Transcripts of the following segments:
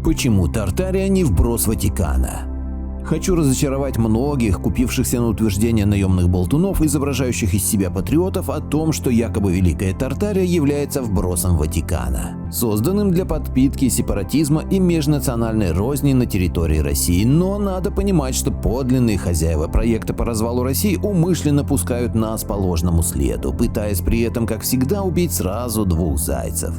Почему Тартария не вброс Ватикана? Хочу разочаровать многих, купившихся на утверждение наемных болтунов, изображающих из себя патриотов, о том, что якобы Великая Тартария является вбросом Ватикана, созданным для подпитки сепаратизма и межнациональной розни на территории России. Но надо понимать, что подлинные хозяева проекта по развалу России умышленно пускают нас по ложному следу, пытаясь при этом, как всегда, убить сразу двух зайцев.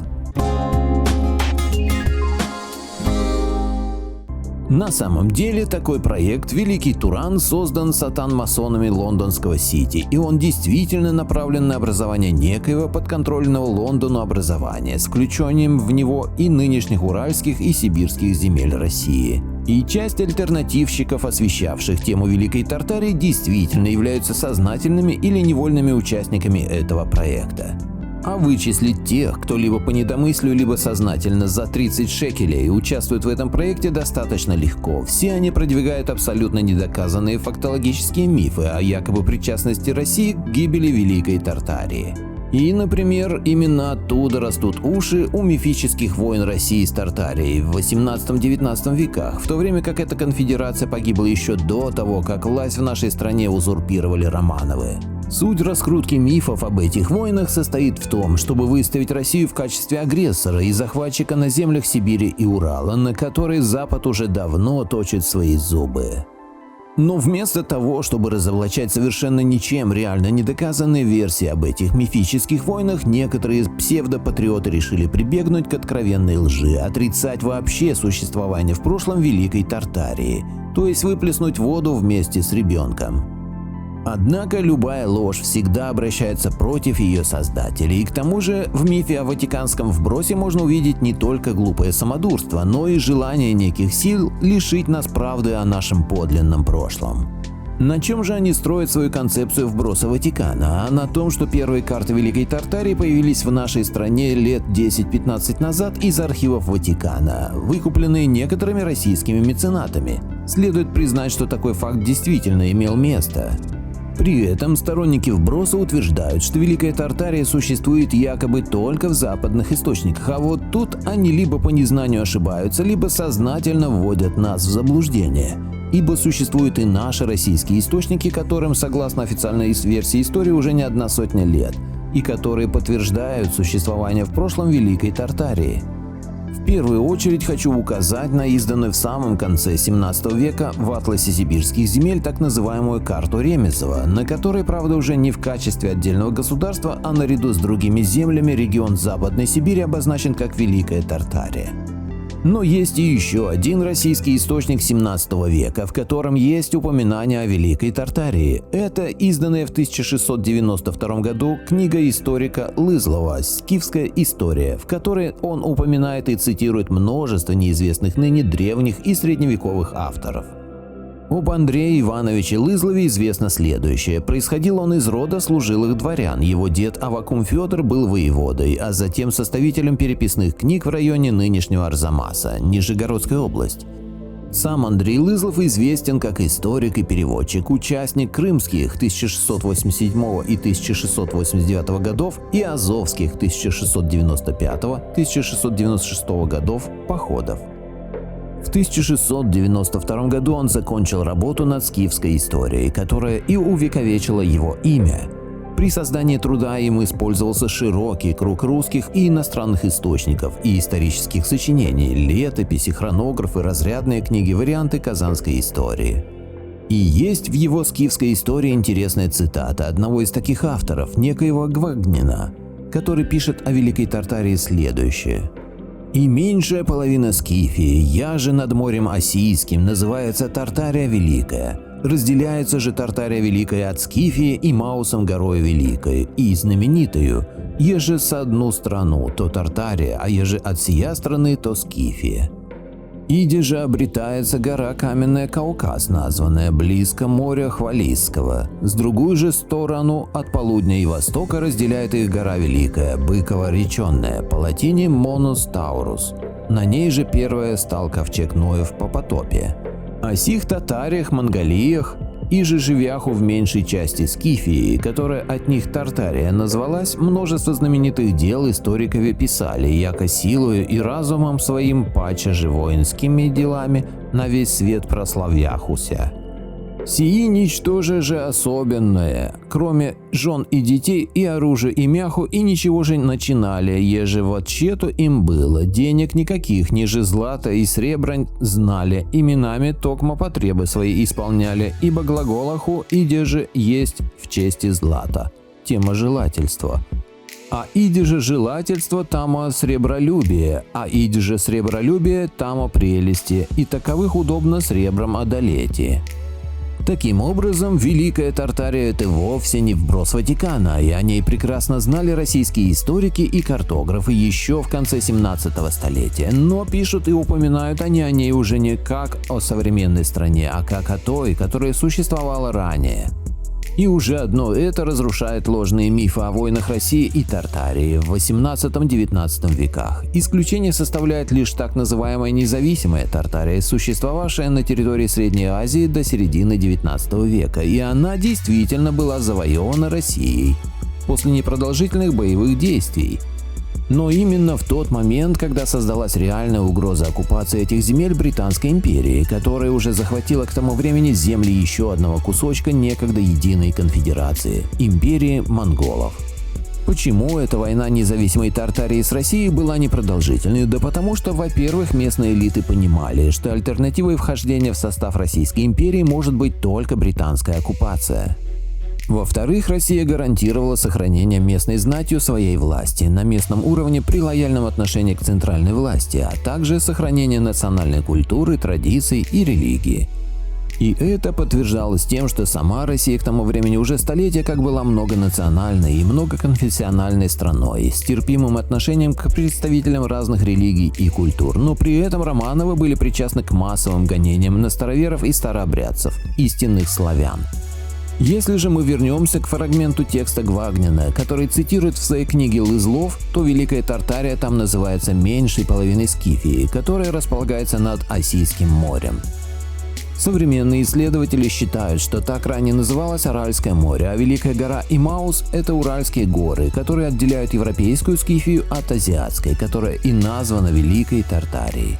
На самом деле, такой проект «Великий Туран» создан сатан-масонами лондонского Сити, и он действительно направлен на образование некоего подконтрольного Лондону образования с включением в него и нынешних уральских и сибирских земель России. И часть альтернативщиков, освещавших тему Великой Тартарии, действительно являются сознательными или невольными участниками этого проекта. А вычислить тех, кто либо по недомыслию, либо сознательно за 30 шекелей участвует в этом проекте, достаточно легко. Все они продвигают абсолютно недоказанные фактологические мифы о якобы причастности России к гибели Великой Тартарии. И, например, именно оттуда растут уши у мифических войн России с Тартарией в 18-19 веках, в то время как эта конфедерация погибла еще до того, как власть в нашей стране узурпировали Романовы. Суть раскрутки мифов об этих войнах состоит в том, чтобы выставить Россию в качестве агрессора и захватчика на землях Сибири и Урала, на которые Запад уже давно точит свои зубы. Но вместо того, чтобы разоблачать совершенно ничем реально недоказанные версии об этих мифических войнах, некоторые псевдопатриоты решили прибегнуть к откровенной лжи, отрицать вообще существование в прошлом Великой Тартарии, то есть выплеснуть воду вместе с ребенком. Однако любая ложь всегда обращается против ее создателей, и к тому же в мифе о ватиканском вбросе можно увидеть не только глупое самодурство, но и желание неких сил лишить нас правды о нашем подлинном прошлом. На чем же они строят свою концепцию вброса Ватикана? А на том, что первые карты Великой Тартарии появились в нашей стране лет 10-15 назад из архивов Ватикана, выкупленные некоторыми российскими меценатами. Следует признать, что такой факт действительно имел место. При этом сторонники вброса утверждают, что Великая Тартария существует якобы только в западных источниках, а вот тут они либо по незнанию ошибаются, либо сознательно вводят нас в заблуждение. Ибо существуют и наши российские источники, которым, согласно официальной версии истории, уже не 100 лет, и которые подтверждают существование в прошлом Великой Тартарии. В первую очередь хочу указать на изданную в самом конце 17 века в атласе сибирских земель так называемую карту Ремезова, на которой, правда, уже не в качестве отдельного государства, а наряду с другими землями регион Западной Сибири обозначен как Великая Тартария. Но есть и еще один российский источник 17 века, в котором есть упоминание о Великой Тартарии. Это изданная в 1692 году книга историка Лызлова «Скифская история», в которой он упоминает и цитирует множество неизвестных ныне древних и средневековых авторов. Об Андрее Ивановиче Лызлове известно следующее. Происходил он из рода служилых дворян. Его дед Аввакум Федор был воеводой, а затем составителем переписных книг в районе нынешнего Арзамаса, Нижегородская область. Сам Андрей Лызлов известен как историк и переводчик, участник крымских 1687 и 1689 годов и азовских 1695-1696 годов походов. В 1692 году он закончил работу над скифской историей, которая и увековечила его имя. При создании труда им использовался широкий круг русских и иностранных источников и исторических сочинений, летописи, хронографы, разрядные книги, варианты казанской истории. И есть в его скифской истории интересная цитата одного из таких авторов, некоего Гвагнина, который пишет о Великой Тартарии следующее. «И меньшая половина Скифии, яже над морем Осийским, называется Тартария Великая. Разделяется же Тартария Великая от Скифии и Маусом горою Великой, и знаменитою, еже с одну страну, то Тартария, а еже от сия страны, то Скифия. Иде же обретается гора каменная Кавказ, названная близко моря Хвалисского. С другой же сторону от полудня и востока разделяет их гора Великая, Быкова реченная, по латине Монус Таурус. На ней же первая стал ковчег Ноев по потопе. О сих татариях, монголиях и же живяху в меньшей части Скифии, которая от них Тартария назвалась, множество знаменитых дел историкове писали, яко силою и разумом своим, паче же воинскими делами, на весь свет прославяхуся. Сии ничтоже же особенное, кроме жен и детей и оружия и мяху, и ничего же начинали, еже вот чето им было, денег никаких, ниже злата и сребра знали, именами токмо потребы свои исполняли, ибо глаголаху иде же есть в чести злата, тема желательства. А иде же желательство, тамо сребролюбие, а иде же сребролюбие, тамо прелести, и таковых удобно сребром одолеть. Таким образом, Великая Тартария – это вовсе не вброс Ватикана, и о ней прекрасно знали российские историки и картографы еще в конце 17 столетия, но пишут и упоминают они о ней уже не как о современной стране, а как о той, которая существовала ранее. И уже одно это разрушает ложные мифы о войнах России и Тартарии в 18-19 веках. Исключение составляет лишь так называемая независимая Тартария, существовавшая на территории Средней Азии до середины 19 века, и она действительно была завоевана Россией после непродолжительных боевых действий. Но именно в тот момент, когда создалась реальная угроза оккупации этих земель Британской империи, которая уже захватила к тому времени земли еще одного кусочка некогда единой конфедерации – империи монголов. Почему эта война независимой Тартарии с Россией была непродолжительной? Да потому что, во-первых, местные элиты понимали, что альтернативой вхождения в состав Российской империи может быть только британская оккупация. Во-вторых, Россия гарантировала сохранение местной знатью своей власти на местном уровне при лояльном отношении к центральной власти, а также сохранение национальной культуры, традиций и религии. И это подтверждалось тем, что сама Россия к тому времени уже столетия как была многонациональной и многоконфессиональной страной, с терпимым отношением к представителям разных религий и культур, но при этом Романовы были причастны к массовым гонениям на староверов и старообрядцев, истинных славян. Если же мы вернемся к фрагменту текста Гвагнина, который цитирует в своей книге Лызлов, то Великая Тартария там называется меньшей половиной Скифии, которая располагается над Осийским морем. Современные исследователи считают, что так ранее называлось Аральское море, а Великая гора Имаус – это Уральские горы, которые отделяют европейскую Скифию от азиатской, которая и названа Великой Тартарией.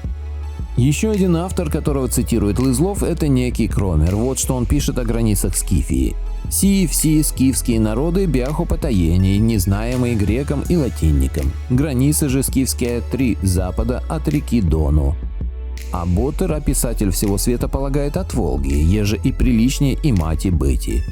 Еще один автор, которого цитирует Лызлов, это некий Кромер. Вот что он пишет о границах Скифии. «Сии все скифские народы бяху потаении, незнаемые грекам и латинникам. Границы же скифские 3 запада от реки Дону. А Боттер, описатель всего света, полагает от Волги, еже и приличнее и мати быти.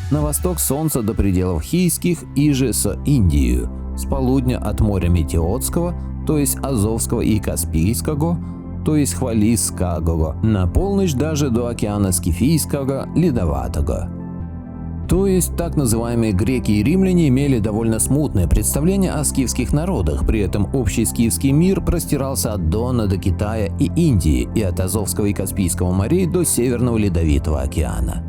На восток солнца до пределов Хийских, иже со Индию, с полудня от моря Метеотского, то есть Азовского и Каспийского, то есть Хвалисского, на полночь даже до океана Скифийского, Ледоватого». То есть так называемые греки и римляне имели довольно смутное представление о скифских народах, при этом общий скифский мир простирался от Дона до Китая и Индии и от Азовского и Каспийского морей до Северного Ледовитого океана.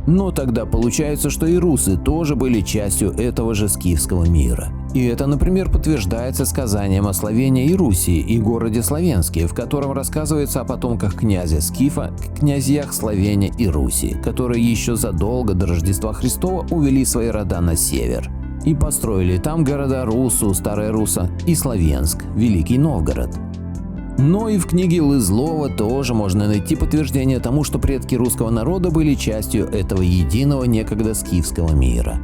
Но тогда получается, что и русы тоже были частью этого же скифского мира. И это, например, подтверждается сказанием о Словении и Руси и городе Словенске, в котором рассказывается о потомках князя Скифа, князьях Словения и Руси, которые еще задолго до Рождества Христова увели свои рода на север и построили там города Русу, Старая Руса и Словенск, Великий Новгород. Но и в книге Лызлова тоже можно найти подтверждение тому, что предки русского народа были частью этого единого некогда скифского мира.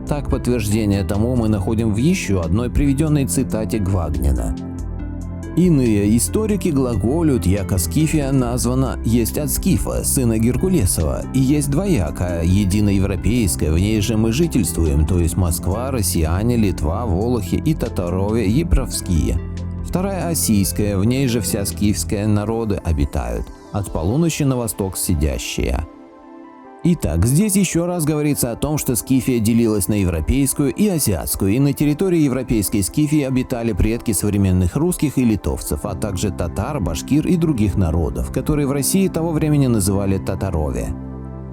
Так подтверждение тому мы находим в еще одной приведенной цитате Гвагнина. Иные историки глаголют, яко Скифия названа есть от Скифа, сына Геркулесова, и есть двоякая, единоевропейская, в ней же мы жительствуем, то есть Москва, россияне, Литва, Волохи и татарове еправские. Вторая осийская, в ней же вся скифская народы обитают, от полуночи на восток сидящие. Итак, здесь еще раз говорится о том, что Скифия делилась на европейскую и азиатскую, и на территории европейской Скифии обитали предки современных русских и литовцев, а также татар, башкир и других народов, которые в России того времени называли татарове.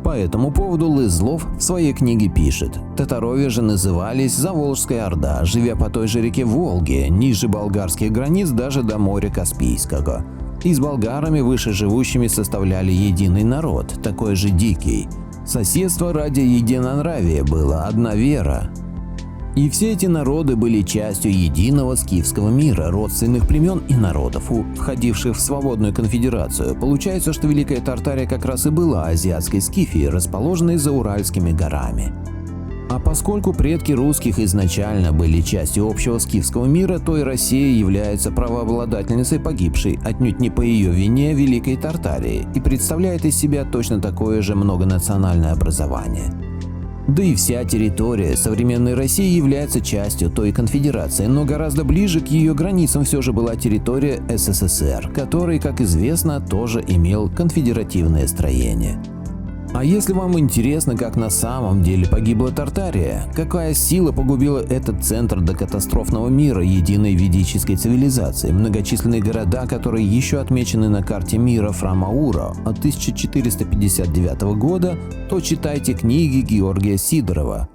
По этому поводу Лызлов в своей книге пишет: татарове же назывались Заволжская Орда, живя по той же реке Волге, ниже болгарских границ даже до моря Каспийского. И с болгарами выше живущими составляли единый народ, такой же дикий. Соседство ради единонравия было, одна вера. И все эти народы были частью единого скифского мира, родственных племен и народов, входивших в свободную конфедерацию. Получается, что Великая Тартария как раз и была азиатской Скифией, расположенной за Уральскими горами. А поскольку предки русских изначально были частью общего скифского мира, то и Россия является правообладательницей погибшей отнюдь не по ее вине Великой Тартарии и представляет из себя точно такое же многонациональное образование. Да и вся территория современной России является частью той конфедерации, но гораздо ближе к ее границам все же была территория СССР, который, как известно, тоже имел конфедеративное строение. А если вам интересно, как на самом деле погибла Тартария, какая сила погубила этот центр до катастрофного мира единой ведической цивилизации, многочисленные города, которые еще отмечены на карте мира Фра-Мауро от 1459 года, то читайте книги Георгия Сидорова.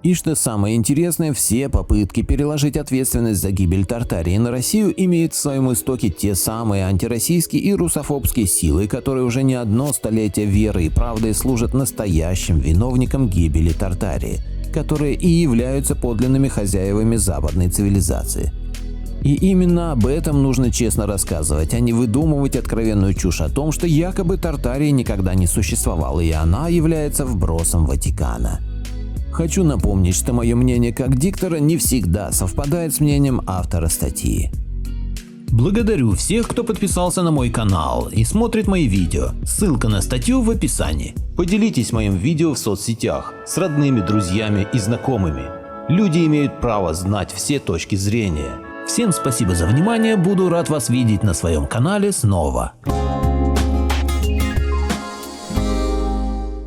И что самое интересное, все попытки переложить ответственность за гибель Тартарии на Россию имеют в своем истоке те самые антироссийские и русофобские силы, которые уже не одно столетие верой и правдой служат настоящим виновникам гибели Тартарии, которые и являются подлинными хозяевами западной цивилизации. И именно об этом нужно честно рассказывать, а не выдумывать откровенную чушь о том, что якобы Тартарии никогда не существовало и она является вбросом Ватикана. Хочу напомнить, что мое мнение как диктора не всегда совпадает с мнением автора статьи. Благодарю всех, кто подписался на мой канал и смотрит мои видео. Ссылка на статью в описании. Поделитесь моим видео в соцсетях с родными, друзьями и знакомыми. Люди имеют право знать все точки зрения. Всем спасибо за внимание, буду рад вас видеть на своем канале снова.